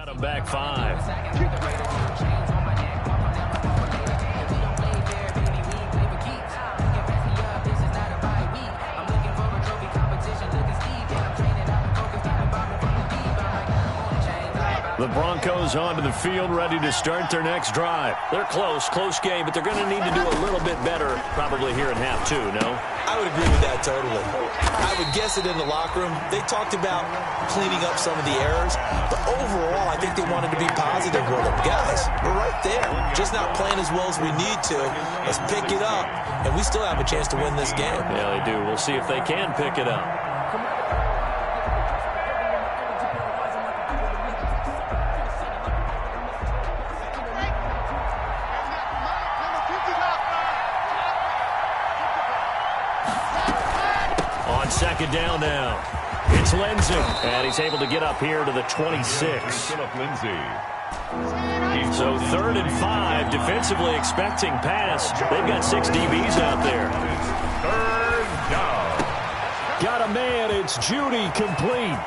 Back 5. The Broncos onto the field, ready to start their next drive. They're close game, but they're going to need to do a little bit better probably here in half 2, no? I would agree with that totally. I would guess it in the locker room. They talked about cleaning up some of the errors, but overall, I think they wanted to be positive with them. Guys, we're right there. Just not playing as well as we need to. Let's pick it up, and we still have a chance to win this game. Yeah, they do. We'll see if they can pick it up. Second down now. It's Lindsey, and he's able to get up here to the 26. So 3rd and 5, defensively expecting pass. They've got 6 DBs out there. 3rd down. Got a man, it's Judy, complete.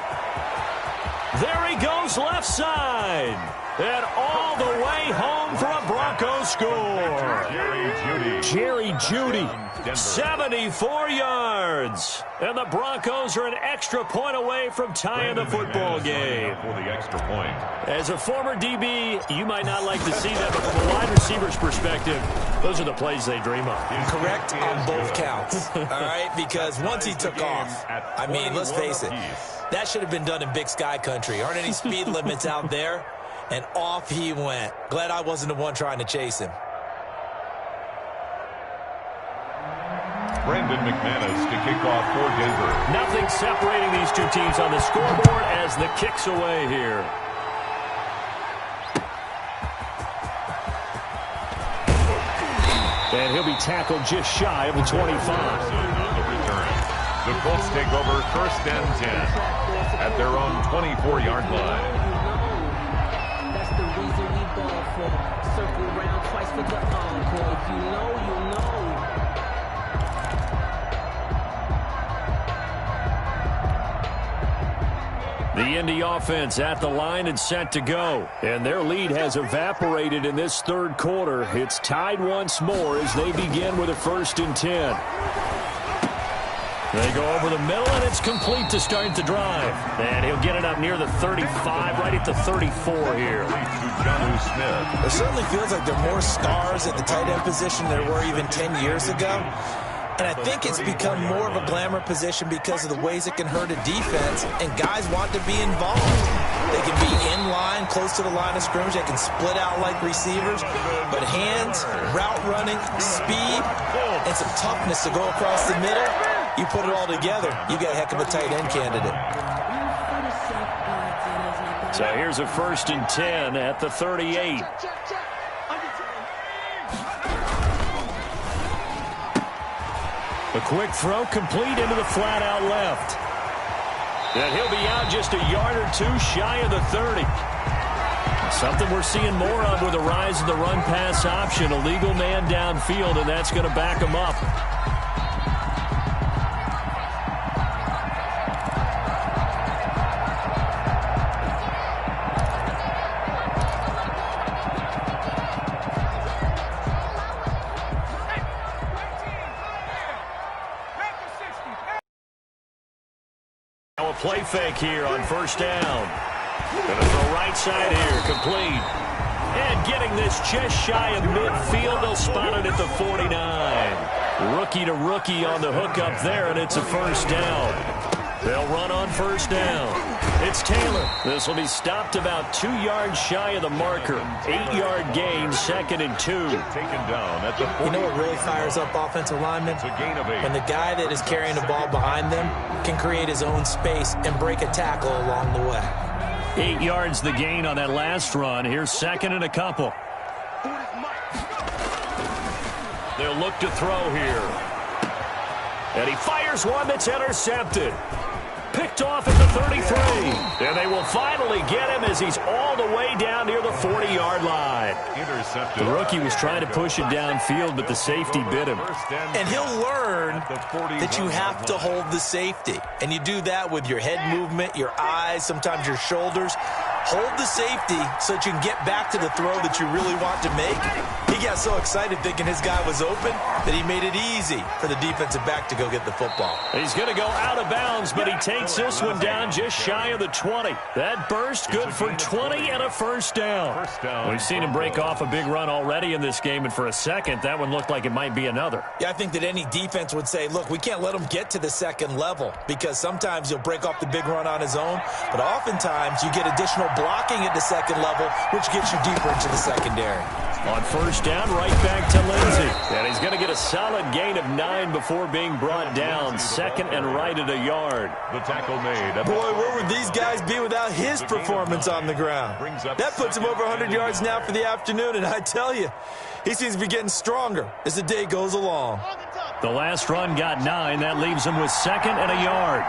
There he goes left side. And all the way home for a Broncos score. Jerry Judy, 74 yards. And the Broncos are an extra point away from tying the football game. For the extra point. As a former DB, you might not like to see that, but from a wide receiver's perspective, those are the plays they dream of. Correct on both counts, all right? Because once he took off, I mean, let's face it, that should have been done in Big Sky country. Aren't any speed limits out there? And off he went. Glad I wasn't the one trying to chase him. Brandon McManus to kick off for Denver. Nothing separating these two teams on the scoreboard as the kick's away here. And he'll be tackled just shy of the 25. The return. The Colts take over 1st and 10 at their own 24-yard line. Circle around twice for the encore. If you know, you know. The Indy offense at the line and set to go. And their lead has evaporated in this 3rd quarter. It's tied once more as they begin with a 1st and 10. They go over the middle, and it's complete to start the drive. And he'll get it up near the 35, right at the 34 here. It certainly feels like there are more stars at the tight end position than there were even 10 years ago. And I think it's become more of a glamour position because of the ways it can hurt a defense, and guys want to be involved. They can be in line, close to the line of scrimmage. They can split out like receivers. But hands, route running, speed, and some toughness to go across the middle, you put it all together, you got a heck of a tight end candidate. So here's a 1st and 10 at the 38. A quick throw complete into the flat out left. And he'll be out just a yard or two shy of the 30. Something we're seeing more of with the rise of the run-pass option. A legal man downfield, and that's going to back him up. Play fake here on 1st down. Going to throw right side here, complete. And getting this just shy of midfield, they'll spot it at the 49. Rookie to rookie on the hookup there, and it's a 1st down. They'll run on 1st down. It's Taylor. This will be stopped about 2 yards shy of the marker. 8-yard gain, 2nd and 2. Taken down at the 40. You know what really fires up offensive linemen? When the guy that is carrying the ball behind them can create his own space and break a tackle along the way. 8 yards the gain on that last run. Here's 2nd and a couple. They'll look to throw here. And he fires one that's intercepted. Picked off at the 33. And they will finally get him as he's all the way down near the 40-yard line. The rookie was trying to push it downfield, but the safety bit him. And he'll learn that you have to hold the safety. And you do that with your head movement, your eyes, sometimes your shoulders. hold the safety so that you can get back to the throw that you really want to make. He got so excited thinking his guy was open that he made it easy for the defensive back to go get the football. He's going to go out of bounds, but he takes this one down just shy of the 20. That burst good for 20 and a first down. We've seen him break off a big run already in this game, and for a second, that one looked like it might be another. Yeah, I think that any defense would say, look, we can't let him get to the second level because sometimes he'll break off the big run on his own, but oftentimes you get additional blocking at the second level, which gets you deeper into the secondary. On first down, right back to Lindsey. And he's going to get a solid gain of 9 before being brought down. Second and right at a yard. The tackle made. Boy, where would these guys be without his performance on the ground? That puts him over 100 yards now for the afternoon, and I tell you, he seems to be getting stronger as the day goes along. The last run got 9. That leaves him with second and a yard.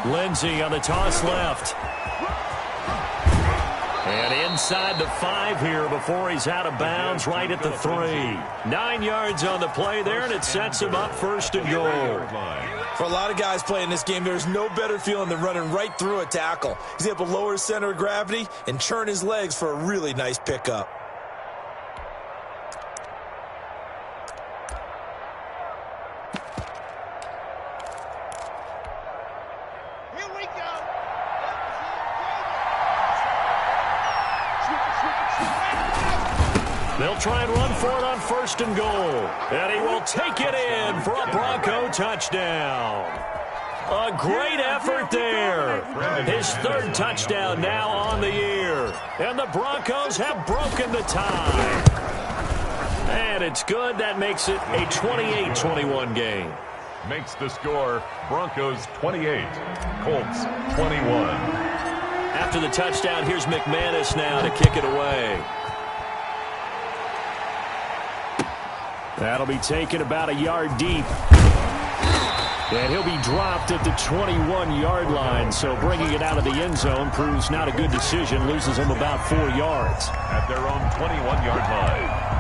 Lindsey on the toss left. And inside the 5 here before he's out of bounds, right at the 3. 9 yards on the play there, and it sets him up first and goal. For a lot of guys playing this game, there's no better feeling than running right through a tackle. He's able to lower his center of gravity and churn his legs for a really nice pickup. They'll try and run for it on first and goal. And he will take it in for a Bronco touchdown. A great effort there. His 3rd touchdown now on the year. And the Broncos have broken the tie. And it's good. That makes it a 28-21 game. Makes the score Broncos 28, Colts 21. After the touchdown, here's McManus now to kick it away. That'll be taken about a yard deep. And he'll be dropped at the 21-yard line. So bringing it out of the end zone proves not a good decision. Loses him about 4 yards. At their own 21-yard line.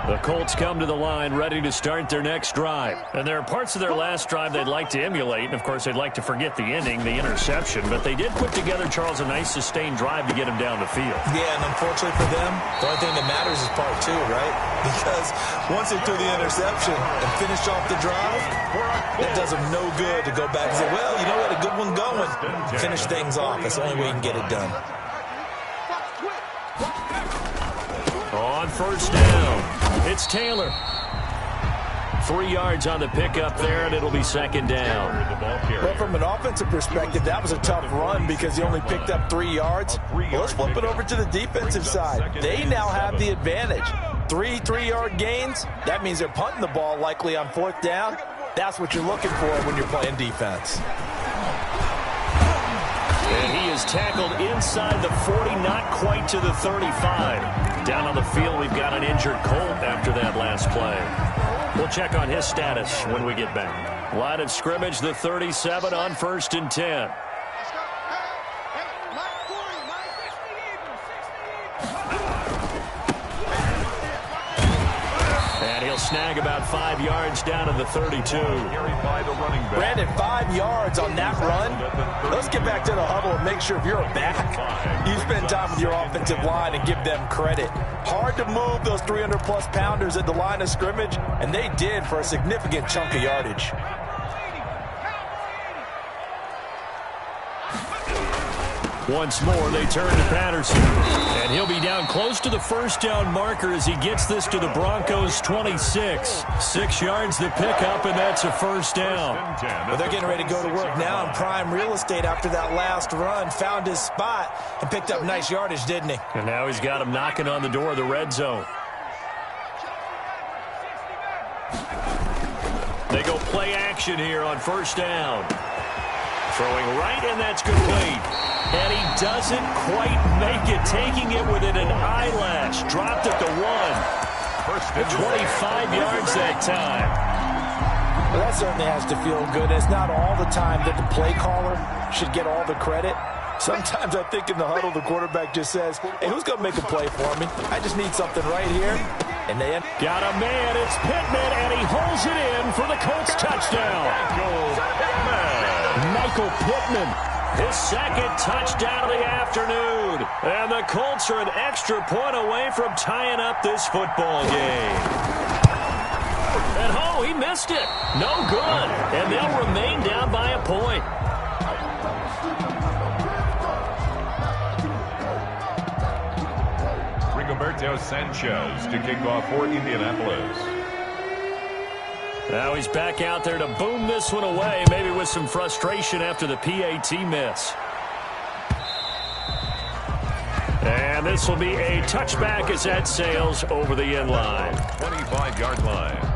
The Colts come to the line ready to start their next drive. And there are parts of their last drive they'd like to emulate. And, of course, they'd like to forget the ending, the interception. But they did put together, Charles, a nice sustained drive to get him down the field. Yeah, and unfortunately for them, the only thing that matters is part 2, right? Because once they threw the interception and finished off the drive, it does them no good to go back and say, well, you know, we had a good one going. Finish things off. That's the only way you can get it done. On first down, it's Taylor. 3 yards on the pickup there, and it'll be second down. Well, from an offensive perspective, that was a tough run because he only picked up 3 yards. Well, let's flip it over to the defensive side. They now have the advantage. 3 3-yard gains. That means they're punting the ball likely on 4th down. That's what you're looking for when you're playing defense. And he is tackled inside the 40, not quite to the 35. Down on the field, we've got an injured Colt after that last play. We'll check on his status when we get back. Line of scrimmage, the 37 on 1st and 10. And he'll snag about 5 yards down to the 32. Brandon, 5 yards on that run. Let's get back to the huddle and make sure if you're a back, you spend time with your offensive line and give them credit. Hard to move those 300-plus pounders at the line of scrimmage, and they did for a significant chunk of yardage. Once more, they turn to Patterson. And he'll be down close to the first down marker as he gets this to the Broncos' 26. 6 yards the pickup, and that's a first down. Well, they're getting ready to go to work now in prime real estate after that last run. Found his spot and picked up nice yardage, didn't he? And now he's got him knocking on the door of the red zone. They go play action here on first down. Throwing right, and that's complete. And he doesn't quite make it, taking it within an eyelash. Dropped at the 1. 25 yards that time. Well, that certainly has to feel good. It's not all the time that the play caller should get all the credit. Sometimes I think in the huddle, the quarterback just says, hey, who's going to make a play for me? I just need something right here. And they got a man. It's Pittman, and he holds it in for the Colts touchdown. Michael Pittman, his second touchdown of the afternoon. And the Colts are an extra point away from tying up this football game. And oh, he missed it. No good. And they'll remain down by a point. Rigoberto Sanchez to kick off for Indianapolis. Now he's back out there to boom this one away, maybe with some frustration after the PAT miss. And this will be a touchback as that sails over the end line. 25-yard line.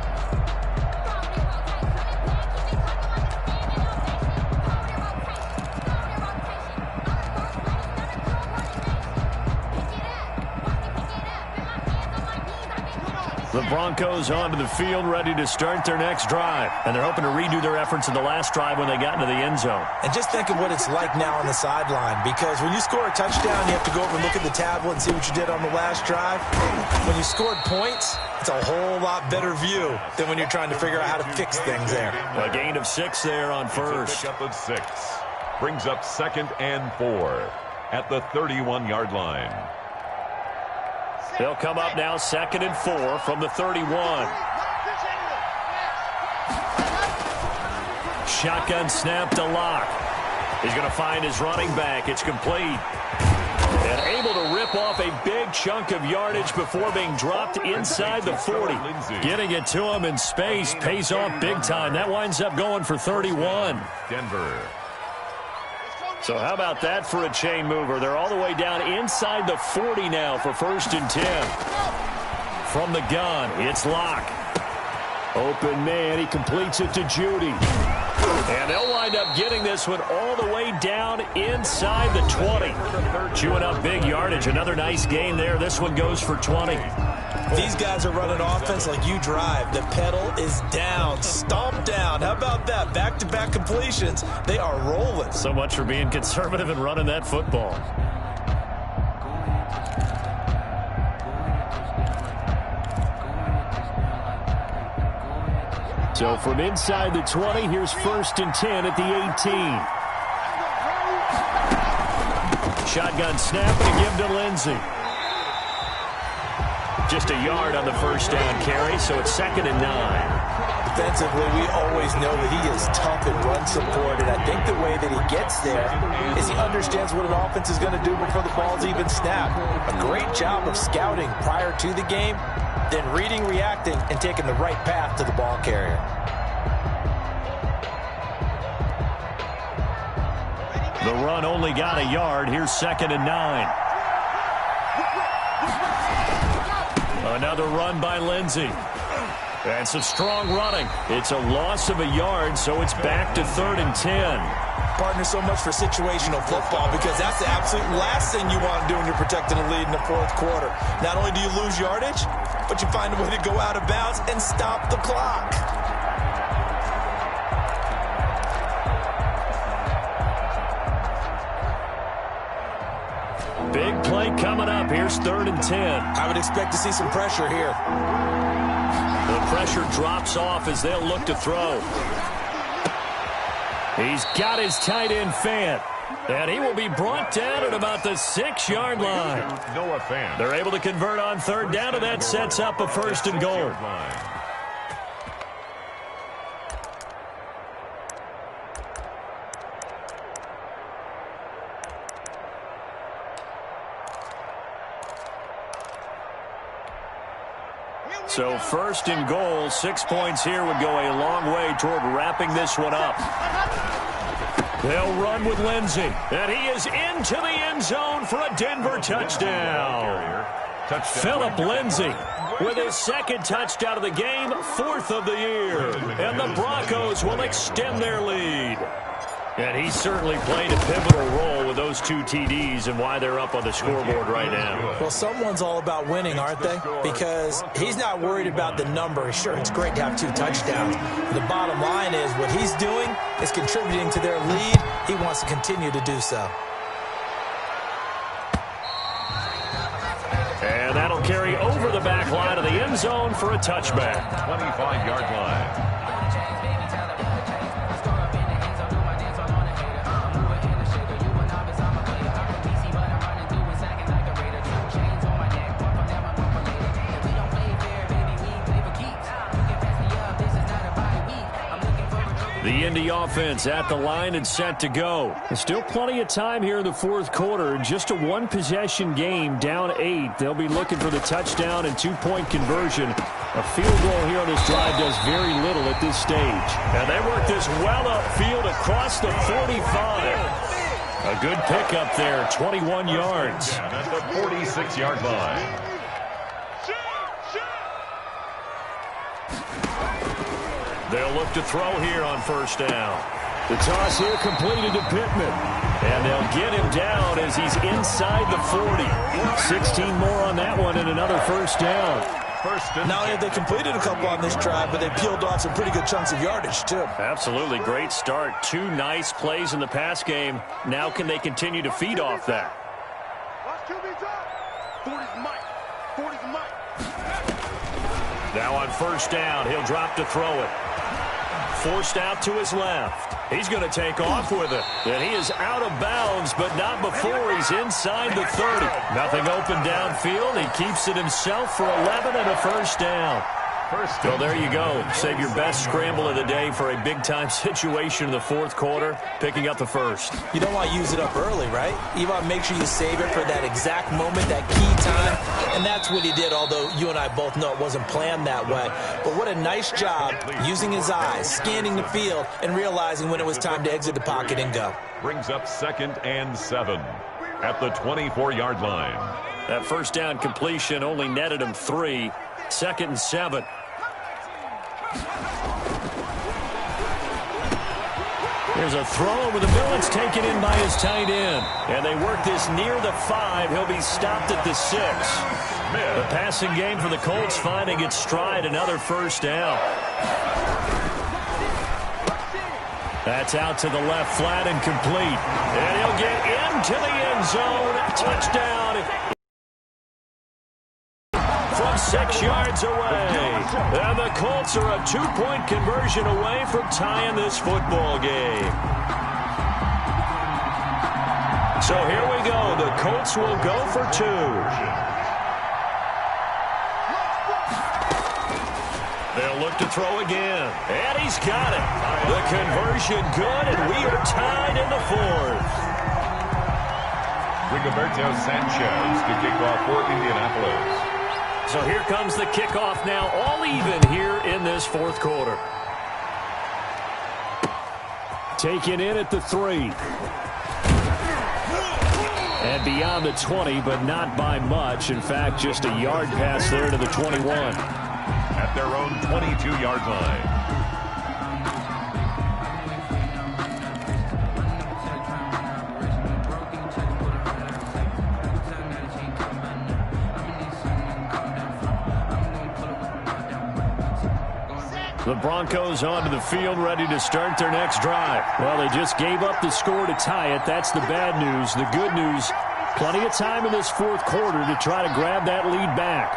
The Broncos onto the field, ready to start their next drive. And they're hoping to redo their efforts in the last drive when they got into the end zone. And just think of what it's like now on the sideline, because when you score a touchdown, you have to go over and look at the tablet and see what you did on the last drive. When you scored points, it's a whole lot better view than when you're trying to figure out how to fix things there. A gain of 6 there on first. Pick up of 6. Brings up 2nd and 4 at the 31-yard line. They'll come up now 2nd and 4 from the 31. Shotgun snap to Locke. He's going to find his running back. It's complete. And able to rip off a big chunk of yardage before being dropped inside the 40. Getting it to him in space pays off big time. That winds up going for 31. Denver. So how about that for a chain mover? They're all the way down inside the 40 now for 1st and 10. From the gun, it's Locke. Open man, he completes it to Judy. And they'll wind up getting this one all the way down inside the 20. Chewing up big yardage. Another nice gain there. This one goes for 20. These guys are running offense like you drive. The pedal is down, stomp down. How about that? Back-to-back completions. They are rolling. So much for being conservative and running that football. So from inside the 20, here's 1st and 10 at the 18. Shotgun snap to give to Lindsey. Just a yard on the first down carry, so it's 2nd and 9. Defensively, we always know that he is tough and run support, and I think the way that he gets there is he understands what an offense is going to do before the ball's even snapped. A great job of scouting prior to the game, then reading, reacting, and taking the right path to the ball carrier. The run only got a yard. Here's 2nd and 9. Another run by Lindsey. And some strong running. It's a loss of a yard, so it's back to 3rd and 10. Partner, so much for situational football, because that's the absolute last thing you want to do when you're protecting a lead in the 4th quarter. Not only do you lose yardage, but you find a way to go out of bounds and stop the clock. Big play coming up. Here's 3rd and 10. I would expect to see some pressure here. The pressure drops off as they'll look to throw. He's got his tight end Fant. And he will be brought down at about the 6-yard line. Noah Fant. They're able to convert on 3rd down, and that sets up a 1st and goal. So 1st and goal, 6 points here would go a long way toward wrapping this one up. They'll run with Lindsey, and he is into the end zone for a Denver touchdown. Philip Lindsey with his 2nd touchdown of the game, 4th of the year. And the Broncos will extend their lead. And he certainly played a pivotal role with those 2 TDs and why they're up on the scoreboard right now. Well, someone's all about winning, aren't they? Because he's not worried about the number. Sure, it's great to have 2 touchdowns. The bottom line is what he's doing is contributing to their lead. He wants to continue to do so. zone for a touchback. 25-yard line. The Indy offense at the line and set to go. There's still plenty of time here in the fourth quarter. Just a one-possession game, down 8. They'll be looking for the touchdown and two-point conversion. A field goal here on this drive does very little at this stage. And they work this well upfield across the 45. A good pickup there, 21 yards. At the 46-yard line. They'll look to throw here on first down. The toss here completed to Pittman. And they'll get him down as he's inside the 40. 16 more on that one and another first down. Not only have they completed a couple on this drive, but they peeled off some pretty good chunks of yardage, too. Absolutely. Great start. 2 nice plays in the pass game. Now can they continue to feed off that? Now on first down, he'll drop to throw it. Forced out to his left. He's going to take off with it. And he is out of bounds, but not before he's inside the 30. Nothing open downfield. He keeps it himself for 11 and a first down. Well, there you go. Save your best scramble of the day for a big-time situation in the fourth quarter, picking up the first. You don't want to use it up early, right? You want to make sure you save it for that exact moment, that key time. And that's what he did, although you and I both know it wasn't planned that way. But what a nice job using his eyes, scanning the field, and realizing when it was time to exit the pocket and go. Brings up 2nd and 7 at the 24-yard line. That first down completion only netted him 3. 2nd and 7. There's a throw over the middle. It's taken in by his tight end. And they work this near the 5. He'll be stopped at the 6. The passing game for the Colts finding its stride. Another first down. That's out to the left, flat and complete. And he'll get into the end zone. Touchdown. From 6 yards away. And the Colts are a 2-point conversion away from tying this football game. So here we go. The Colts will go for 2. They'll look to throw again. And he's got it. The conversion good, and we are tied in the 4th. Rigoberto Sanchez to kick off for Indianapolis. So here comes the kickoff now, all even here in this fourth quarter. Taken in at the 3. And beyond the 20, but not by much. In fact, just a yard pass there to the 21. At their own 22-yard line. The Broncos onto the field, ready to start their next drive. Well, they just gave up the score to tie it. That's the bad news. The good news, plenty of time in this fourth quarter to try to grab that lead back.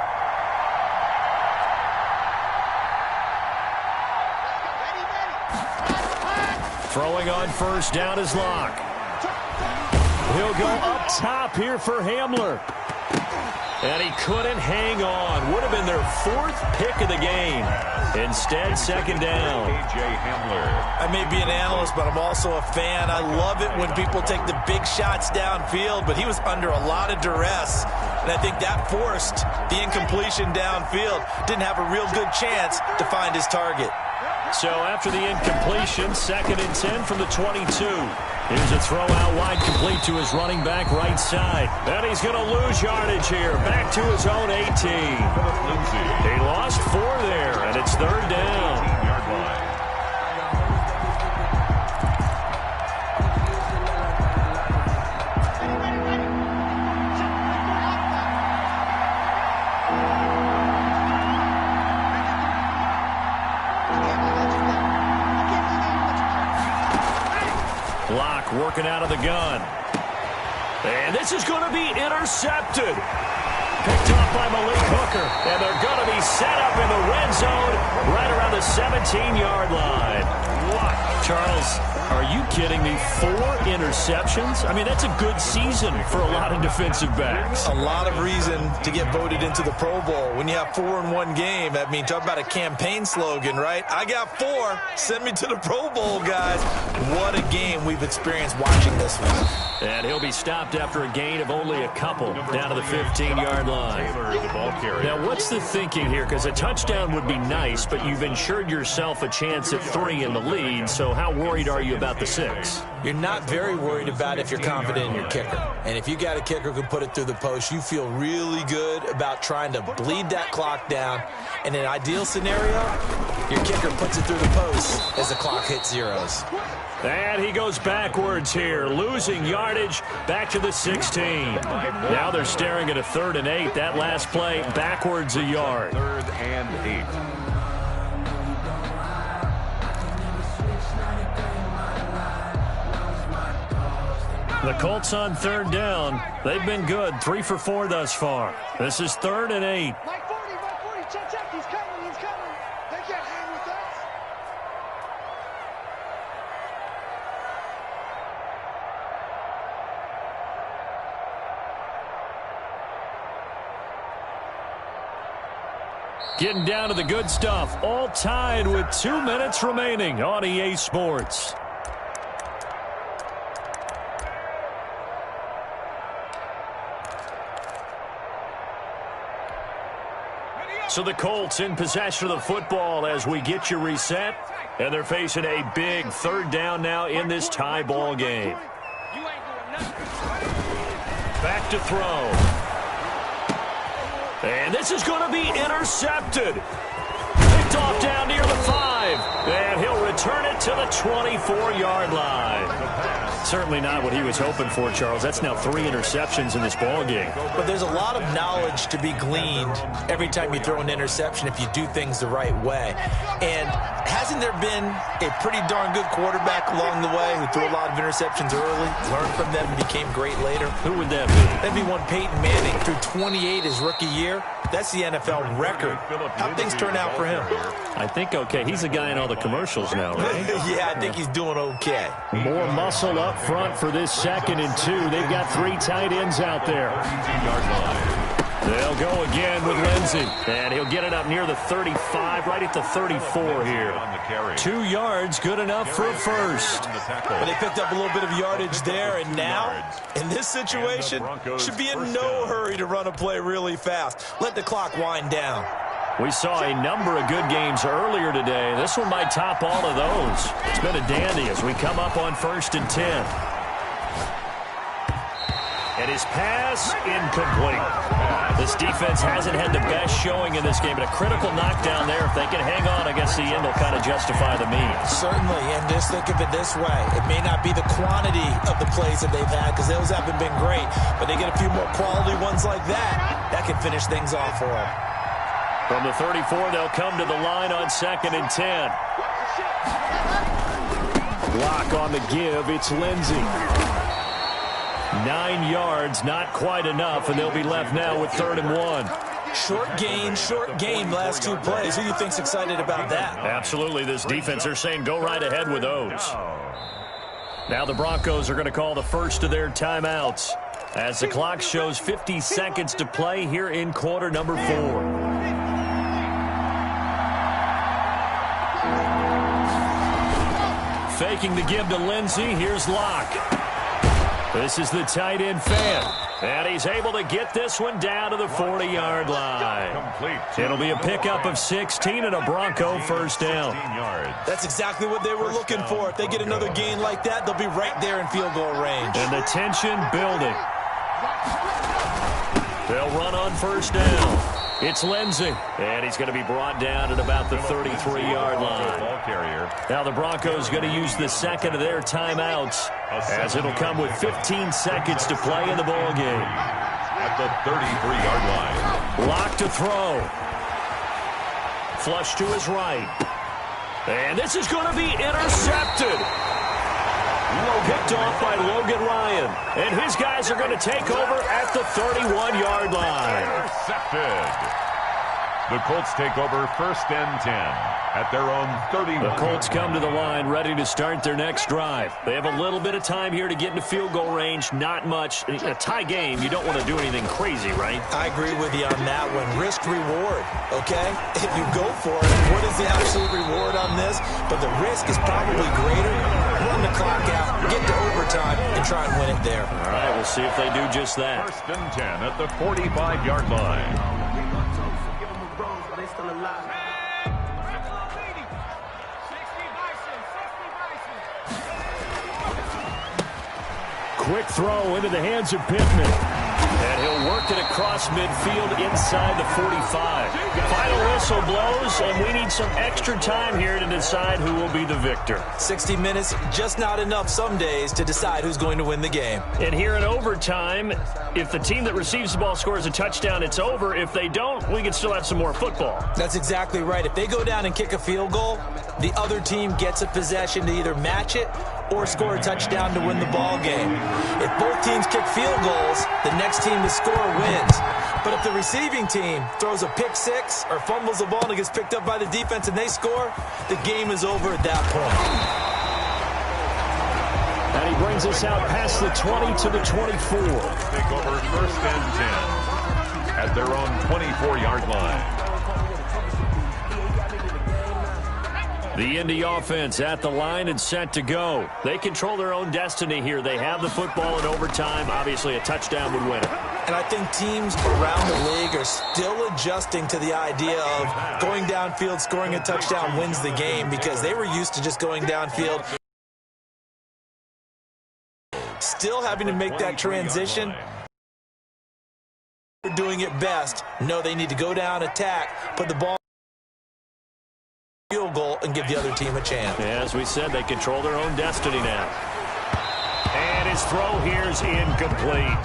Throwing on first down is Locke. He'll go up top here for Hamler. And he couldn't hang on. Would have been their 4th pick of the game. Instead, 2nd down. A.J. Hamler. I may be an analyst, but I'm also a fan. I love it when people take the big shots downfield, but he was under a lot of duress. And I think that forced the incompletion downfield. Didn't have a real good chance to find his target. So after the incompletion, 2nd and 10 from the 22. Here's a throw out wide, complete to his running back right side. And he's going to lose yardage here. Back to his own 18. He lost 4 there, and it's 3rd down. 18-yard line. Locke working out of the gun. And this is going to be intercepted. Picked off by Malik Hooker. And they're going to be set up in the red zone right around the 17-yard line. What? Charles, are you kidding me? 4 interceptions? I mean, that's a good season for a lot of defensive backs. A lot of reason to get voted into the Pro Bowl. When you have 4 in one game, I mean, talk about a campaign slogan, right? I got 4. Send me to the Pro Bowl, guys. What a game we've experienced watching this one. And he'll be stopped after a gain of only a couple down to the 15-yard line. Now, what's the thinking here? Because a touchdown would be nice, but you've ensured yourself a chance at 3 in the lead, so how worried are you about the 6? You're not very worried about if you're confident in your kicker. And if you got a kicker who can put it through the post, you feel really good about trying to bleed that clock down. In an ideal scenario, your kicker puts it through the post as the clock hits zeros. And he goes backwards here, losing yardage back to the 16. Now they're staring at a 3rd and 8. That last play, backwards a yard. 3rd and 8. The Colts on 3rd down. They've been good, 3 for 4 thus far. This is 3rd and 8. Mike 40, check, he's coming. They can't hang with us. Getting down to the good stuff, all tied with 2 minutes remaining on EA Sports. So the Colts in possession of the football as we get you reset. And they're facing a big 3rd down now in this tie ball game. Back to throw. And this is going to be intercepted. Picked off down near the 5. And he'll return it to the 24-yard line. Certainly not what he was hoping for, Charles. That's now 3 interceptions in this ball game. But there's a lot of knowledge to be gleaned every time you throw an interception if you do things the right way. And hasn't there been a pretty darn good quarterback along the way who threw a lot of interceptions early, learned from them, and became great later? Who would that be? That'd be one Peyton Manning. Threw 28 his rookie year. That's the NFL record. How'd things turn out for him? I think okay. He's the guy in all the commercials now, right? Yeah, I think he's doing okay. More muscle up front for this 2nd and 2. They've got 3 tight ends out there. They'll go again with Lindsey. And he'll get it up near the 35, right at the 34 here. 2 yards, good enough for a first. But they picked up a little bit of yardage there, and now, in this situation, should be in no hurry to run a play really fast. Let the clock wind down. We saw a number of good games earlier today. This one might top all of those. It's been a dandy as we come up on 1st and 10. And his pass incomplete. This defense hasn't had the best showing in this game, but a critical knockdown there. If they can hang on, I guess the end will kind of justify the means. Certainly, and just think of it this way. It may not be the quantity of the plays that they've had because those haven't been great, but they get a few more quality ones like that can finish things off for them. From the 34, they'll come to the line on 2nd and 10. Block on the give. It's Lindsey. 9 yards, not quite enough, and they'll be left now with 3rd and 1. Short game, last 2 plays. Who do you think's excited about that? Absolutely. This defense, they're saying go right ahead with those. Now the Broncos are going to call the first of their timeouts as the clock shows 50 seconds to play here in quarter number 4. Faking the give to Lindsey. Here's Locke. This is the tight end fan. And he's able to get this one down to the 40-yard line. It'll be a pickup of 16 and a Bronco first down. That's exactly what they were looking for. If they get another gain like that, they'll be right there in field goal range. And the tension building. They'll run on first down. It's Lindsey, and he's going to be brought down at about the 33-yard line. Now the Broncos going to use the second of their timeouts as it'll come with 15 seconds to play in the ball game. At the 33-yard line. Lock to throw. Flush to his right. And this is going to be intercepted. Picked off by Logan Ryan. And his guys are going to take over at the 31-yard line. Intercepted. The Colts take over 1st and 10 at their own 31. The Colts come to the line ready to start their next drive. They have a little bit of time here to get into field goal range. Not much. In a tie game, you don't want to do anything crazy, right? I agree with you on that one. Risk-reward, okay? If you go for it, what is the absolute reward on this? But the risk is probably greater. Run the clock out, get to overtime, and try and win it there. All right, we'll see if they do just that. 1st and 10 at the 45-yard line. Quick throw into the hands of Pittman. And he'll work it across midfield inside the 45. Final whistle blows, and we need some extra time here to decide who will be the victor. 60 minutes, just not enough some days to decide who's going to win the game. And here in overtime, if the team that receives the ball scores a touchdown, it's over. If they don't, we can still have some more football. That's exactly right. If they go down and kick a field goal, the other team gets a possession to either match it or score a touchdown to win the ball game. If both teams kick field goals, the next team to score wins. But if the receiving team throws a pick six or fumbles the ball and it gets picked up by the defense and they score, the game is over at that point. And he brings us out past the 20 to the 24. Take over 1st and 10 at their own 24-yard line. The Indy offense at the line and set to go. They control their own destiny here. They have the football in overtime. Obviously, a touchdown would win it. And I think teams around the league are still adjusting to the idea of going downfield, scoring a touchdown wins the game, because they were used to just going downfield. Still having to make that transition. They're doing it best. No, they need to go down, attack, put the ball field goal, and give the other team a chance. As we said, they control their own destiny now. And his throw here is incomplete.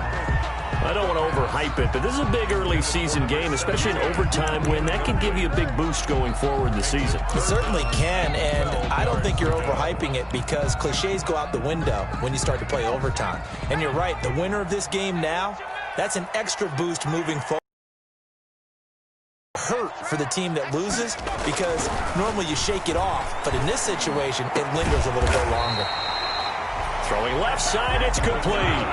I don't want to overhype it, but this is a big early season game, especially an overtime win. That can give you a big boost going forward in the season. It certainly can, and I don't think you're overhyping it, because cliches go out the window when you start to play overtime. And you're right, the winner of this game now, that's an extra boost moving forward. Hurt for the team that loses, because normally you shake it off, but in this situation, it lingers a little bit longer. Throwing left side, it's complete.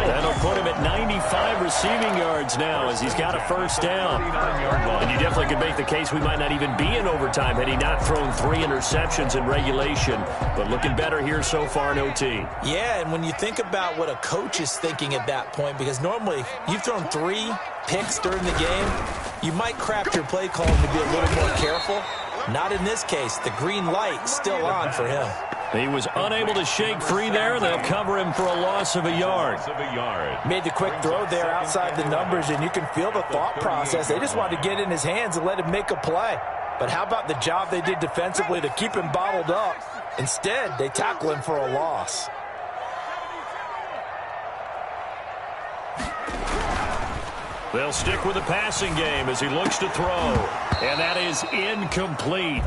That'll put him at 95 receiving yards now as he's got a first down. And you definitely could make the case we might not even be in overtime had he not thrown 3 interceptions in regulation. But looking better here so far in OT. Yeah, and when you think about what a coach is thinking at that point, because normally you've thrown 3 picks during the game, you might craft your play calling to be a little more careful. Not in this case. The green light still on for him. He was unable to shake free there. They'll cover him for a loss of a yard. Made the quick throw there outside the numbers, and you can feel the thought process. They just wanted to get in his hands and let him make a play. But how about the job they did defensively to keep him bottled up? Instead, they tackle him for a loss. They'll stick with the passing game as he looks to throw. And that is incomplete.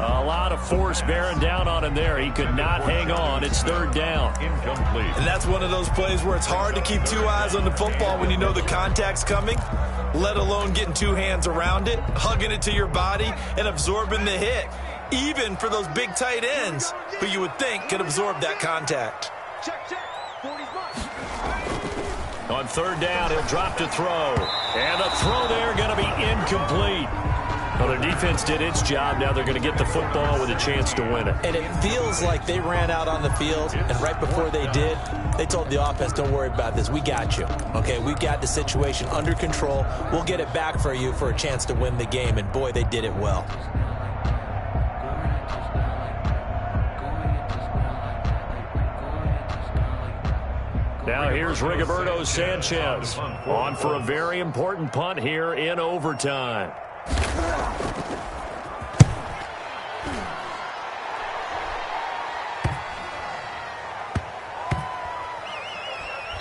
A lot of force bearing down on him there. He could not hang on. It's 3rd down. Incomplete. And that's one of those plays where it's hard to keep 2 eyes on the football when you know the contact's coming, let alone getting 2 hands around it, hugging it to your body, and absorbing the hit. Even for those big tight ends who you would think could absorb that contact. On 3rd down, he'll drop to throw. And the throw there going to be incomplete. Well, their defense did its job. Now they're going to get the football with a chance to win it. And it feels like they ran out on the field, and right before they did, they told the offense, don't worry about this. We got you. Okay, we got the situation under control. We'll get it back for you for a chance to win the game. And, boy, they did it well. Now here's Rigoberto Sanchez on for a very important punt here in overtime.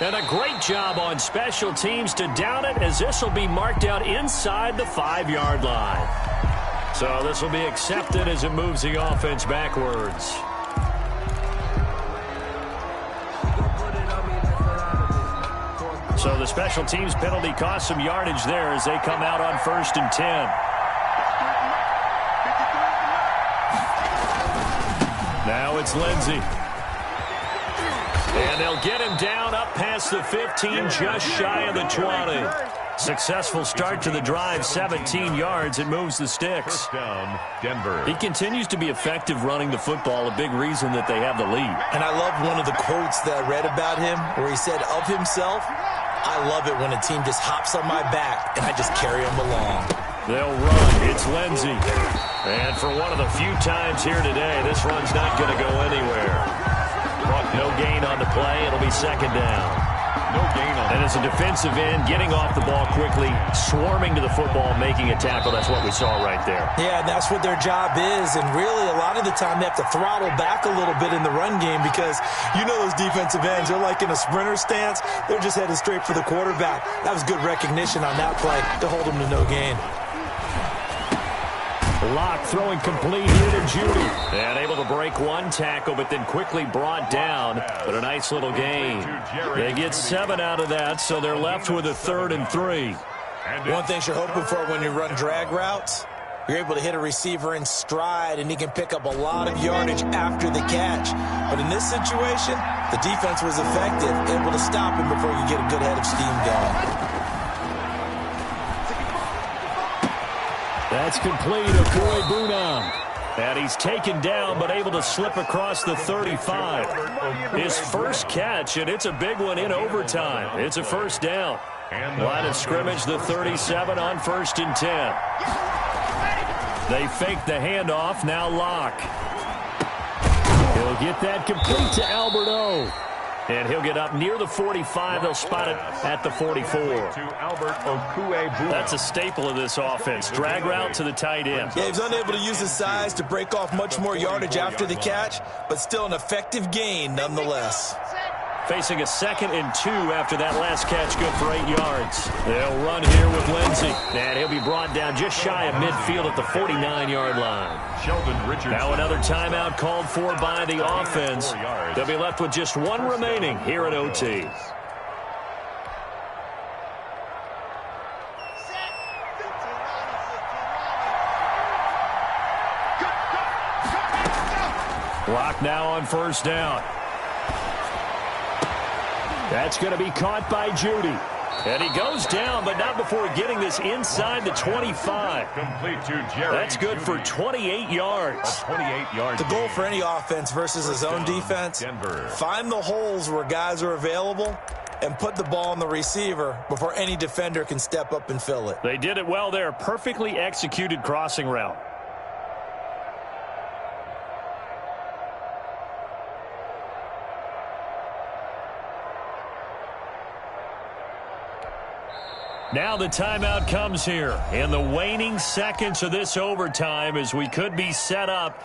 And a great job on special teams to down it, as this will be marked out inside the 5-yard line. So this will be accepted as it moves the offense backwards. So the special teams penalty cost some yardage there as they come out on 1st and 10. Now it's Lindsey. And they'll get him down up past the 15, just shy of the 20. Successful start to the drive, 17 yards. It moves the sticks. First down, Denver. He continues to be effective running the football, a big reason that they have the lead. And I love one of the quotes that I read about him where he said of himself, I love it when a team just hops on my back and I just carry them along. They'll run. It's Lindsey. And for one of the few times here today, this run's not going to go anywhere. No gain on the play. It'll be 2nd down. No gain on. And as a defensive end, getting off the ball quickly, swarming to the football, making a tackle. That's what we saw right there. Yeah, and that's what their job is. And really, a lot of the time, they have to throttle back a little bit in the run game because you know those defensive ends, they're like in a sprinter stance. They're just headed straight for the quarterback. That was good recognition on that play to hold them to no gain. Locke throwing complete here to Judy. And able to break one tackle, but then quickly brought down. But a nice little gain. They get 7 out of that, so they're left with a 3rd and 3. One thing you're hoping for when you run drag routes, you're able to hit a receiver in stride, and he can pick up a lot of yardage after the catch. But in this situation, the defense was effective, able to stop him before you get a good head of steam going. That's complete. Okue Bunam. And he's taken down, but able to slip across the 35. His first catch, and it's a big one in overtime. It's a 1st down. Line of scrimmage, the 37 on 1st and 10. They fake the handoff. Now Locke. He'll get that complete to Albert O. And he'll get up near the 45. They'll spot it at the 44. That's a staple of this offense. Drag route to the tight end. Yeah, he's unable to use his size to break off much more yardage after the catch, but still an effective gain nonetheless. Facing a 2nd and 2 after that last catch, good for 8 yards. They'll run here with Lindsey. And he'll be brought down just shy of midfield at the 49-yard line. Now another timeout called for by the offense. They'll be left with just 1 remaining here at OT. Clock now on 1st down. That's going to be caught by Judy. And he goes down, but not before getting this inside the 25. Complete to Jerry. That's good for 28 yards. 28 yards. The goal for any offense versus his own defense, find the holes where guys are available and put the ball on the receiver before any defender can step up and fill it. They did it well there. Perfectly executed crossing route. Now the timeout comes here in the waning seconds of this overtime as we could be set up